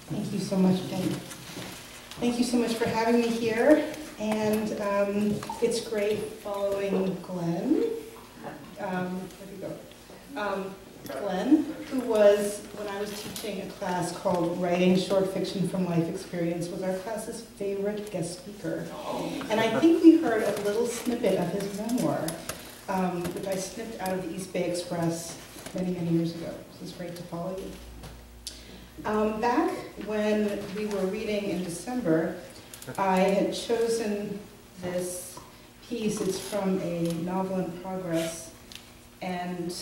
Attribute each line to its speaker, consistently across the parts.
Speaker 1: Thank you so much, Ben. Thank you so much for having me here. And it's great following Glenn. Where'd he go? Glenn, who was, when I was teaching a class called Writing Short Fiction from Life Experience, was our class's favorite guest speaker. And I think we heard a little snippet of his memoir, which I snipped out of the East Bay Express many, many years ago. So it's great to follow you. Back when we were reading in December, I had chosen this piece. It's from a novel in progress, and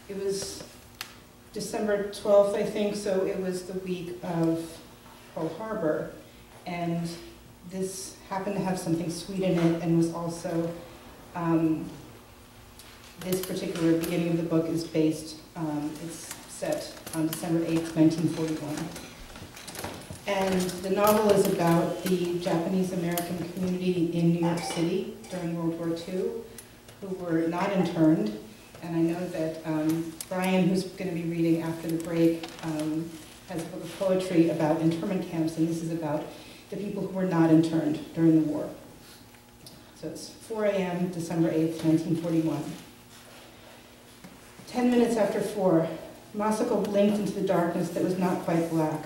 Speaker 1: it was December 12th, I think, so it was the week of Pearl Harbor, and this happened to have something sweet in it, and was also, this particular beginning of the book is based, it's set on December 8th, 1941. And the novel is about the Japanese-American community in New York City during World War II who were not interned. And I know that Brian, who's going to be reading after the break, has a book of poetry about internment camps, and this is about the people who were not interned during the war. So it's 4 a.m., December 8th, 1941. 10 minutes after 4, Masako blinked into the darkness that was not quite black.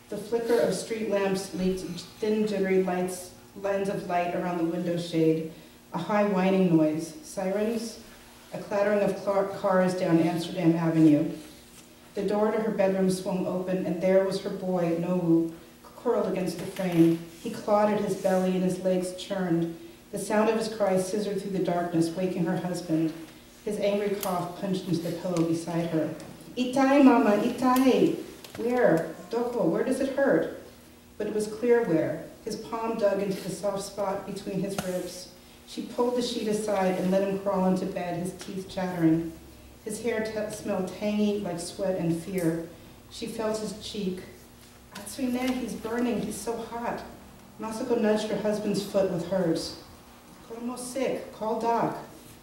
Speaker 1: The flicker of street lamps leaked thin, jittery lines of light around the window shade, a high whining noise, sirens, a clattering of cars down Amsterdam Avenue. The door to her bedroom swung open, and there was her boy, Nobu, curled against the frame. He clawed at his belly, and his legs churned. The sound of his cry scissored through the darkness, waking her husband. His angry cough punched into the pillow beside her. Itai, mama, itai. Where? Doko, where does it hurt? But it was clear where. His palm dug into the soft spot between his ribs. She pulled the sheet aside and let him crawl into bed, his teeth chattering. His hair smelled tangy like sweat and fear. She felt his cheek. Atsuine, he's burning, he's so hot. Masako nudged her husband's foot with hers. Koromo's sick, call Doc.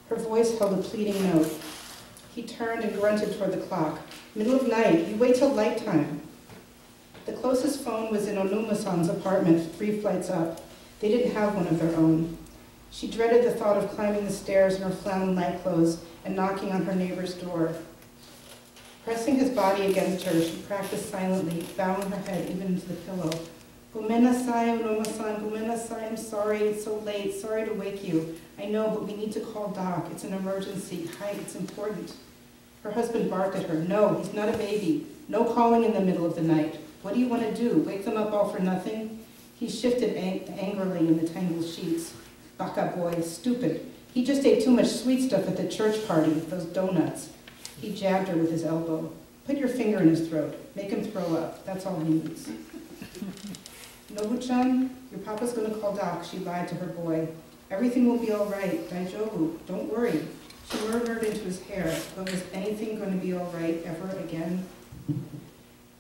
Speaker 1: Her voice held a pleading note. He turned and grunted toward the clock. Middle of night, you wait till light time. The closest phone was in Onuma-san's apartment, 3 flights up. They didn't have one of their own. She dreaded the thought of climbing the stairs in her flannel nightclothes and knocking on her neighbor's door. Pressing his body against her, she practiced silently, bowing her head even into the pillow. Gomenasai, Onuma-san, gomenasai, I'm sorry, it's so late, sorry to wake you. I know, but we need to call Doc. It's an emergency. Hi, it's important. Her husband barked at her. No, he's not a baby. No calling in the middle of the night. What do you want to do? Wake them up all for nothing? He shifted angrily in the tangled sheets. Baka boy, stupid. He just ate too much sweet stuff at the church party, those donuts. He jabbed her with his elbow. Put your finger in his throat. Make him throw up. That's all he needs. Nobu-chan, your papa's going to call Doc, she lied to her boy. Everything will be all right. Daijobu, don't worry. She murmured into his hair, but was anything going to be all right ever again?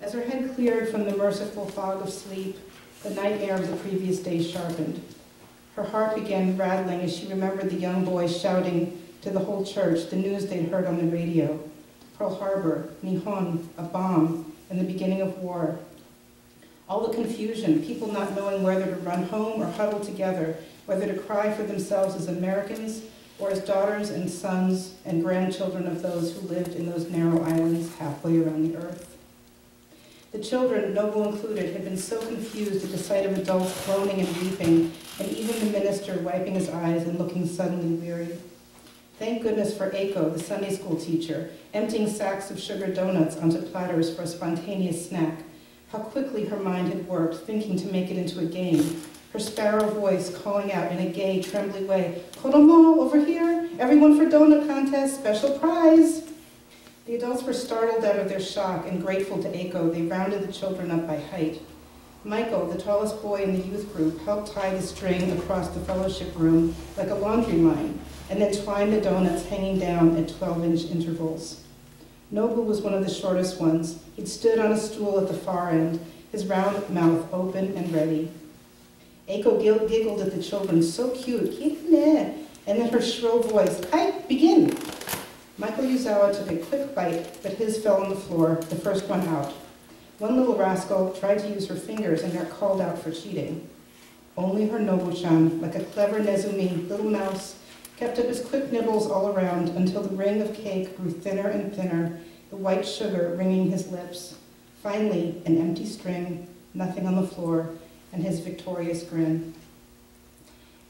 Speaker 1: As her head cleared from the merciful fog of sleep, the nightmare of the previous day sharpened. Her heart began rattling as she remembered the young boys shouting to the whole church the news they'd heard on the radio. Pearl Harbor, Nihon, a bomb, and the beginning of war. All the confusion, people not knowing whether to run home or huddle together, whether to cry for themselves as Americans or as daughters and sons and grandchildren of those who lived in those narrow islands halfway around the earth. The children, Nobu included, had been so confused at the sight of adults groaning and weeping, and even the minister wiping his eyes and looking suddenly weary. Thank goodness for Eiko, the Sunday school teacher, emptying sacks of sugar donuts onto platters for a spontaneous snack. How quickly her mind had worked, thinking to make it into a game. Her sparrow voice calling out in a gay, trembly way, Koromo, over here, everyone for donut contest, special prize. The adults were startled out of their shock and grateful to Eiko. They rounded the children up by height. Michael, the tallest boy in the youth group, helped tie the string across the fellowship room like a laundry line, and then twined the donuts hanging down at 12-inch intervals. Nobu was one of the shortest ones. He'd stood on a stool at the far end, his round mouth open and ready. Eiko giggled at the children, so cute, and then her shrill voice, "Hi, begin!" Michael Yuzawa took a quick bite, but his fell on the floor, the first one out. One little rascal tried to use her fingers and got called out for cheating. Only her Nobu-chan, like a clever Nezumi, little mouse, kept up his quick nibbles all around until the ring of cake grew thinner and thinner, the white sugar ringing his lips. Finally, an empty string, nothing on the floor, and his victorious grin.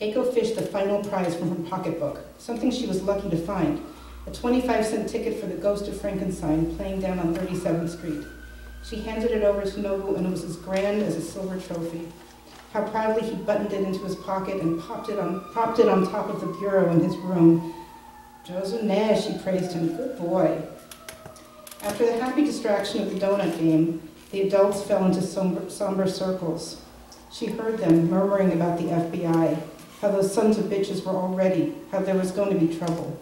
Speaker 1: Eiko fished the final prize from her pocketbook, something she was lucky to find, a 25-cent ticket for the Ghost of Frankenstein playing down on 37th Street. She handed it over to Nobu, and it was as grand as a silver trophy. How proudly he buttoned it into his pocket and propped it on top of the bureau in his room. "Jozu ne," she praised him. "Good boy." After the happy distraction of the donut game, the adults fell into somber circles. She heard them murmuring about the FBI, how those sons of bitches were all ready, how there was going to be trouble.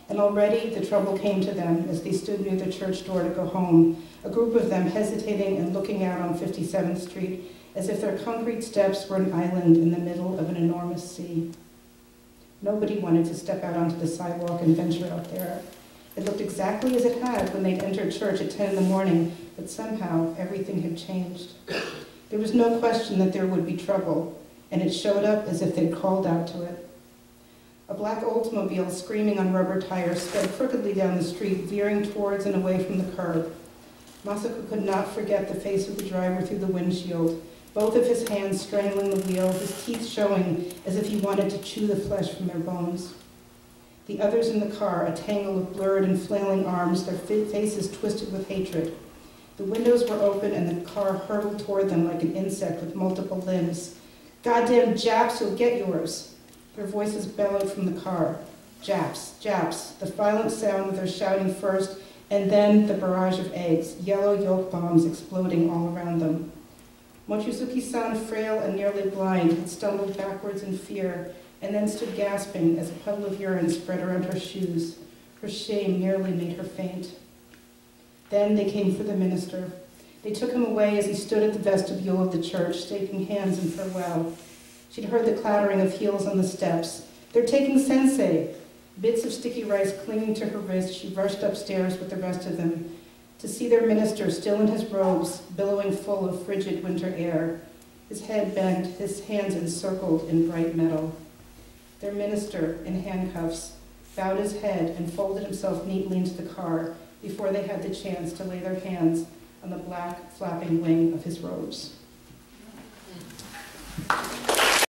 Speaker 1: And already the trouble came to them as they stood near the church door to go home, a group of them hesitating and looking out on 57th Street as if their concrete steps were an island in the middle of an enormous sea. Nobody wanted to step out onto the sidewalk and venture out there. It looked exactly as it had when they'd entered church at 10 in the morning, but somehow everything had changed. There was no question that there would be trouble, and it showed up as if they'd called out to it. A black Oldsmobile screaming on rubber tires sped crookedly down the street, veering towards and away from the curb. Masako could not forget the face of the driver through the windshield, both of his hands strangling the wheel, his teeth showing as if he wanted to chew the flesh from their bones. The others in the car, a tangle of blurred and flailing arms, their faces twisted with hatred. The windows were open and the car hurtled toward them like an insect with multiple limbs. "Goddamn Japs, you'll get yours." Their voices bellowed from the car. Japs, Japs, the violent sound of their shouting first, and then the barrage of eggs, yellow yolk bombs exploding all around them. Mochizuki-san, frail and nearly blind, had stumbled backwards in fear, and then stood gasping as a puddle of urine spread around her shoes. Her shame nearly made her faint. Then they came for the minister. They took him away as he stood at the vestibule of the church, shaking hands in farewell. She'd heard the clattering of heels on the steps. "They're taking Sensei!" Bits of sticky rice clinging to her wrist, she rushed upstairs with the rest of them, to see their minister still in his robes, billowing full of frigid winter air, his head bent, his hands encircled in bright metal. Their minister, in handcuffs, bowed his head and folded himself neatly into the car before they had the chance to lay their hands on the black, flapping wing of his robes.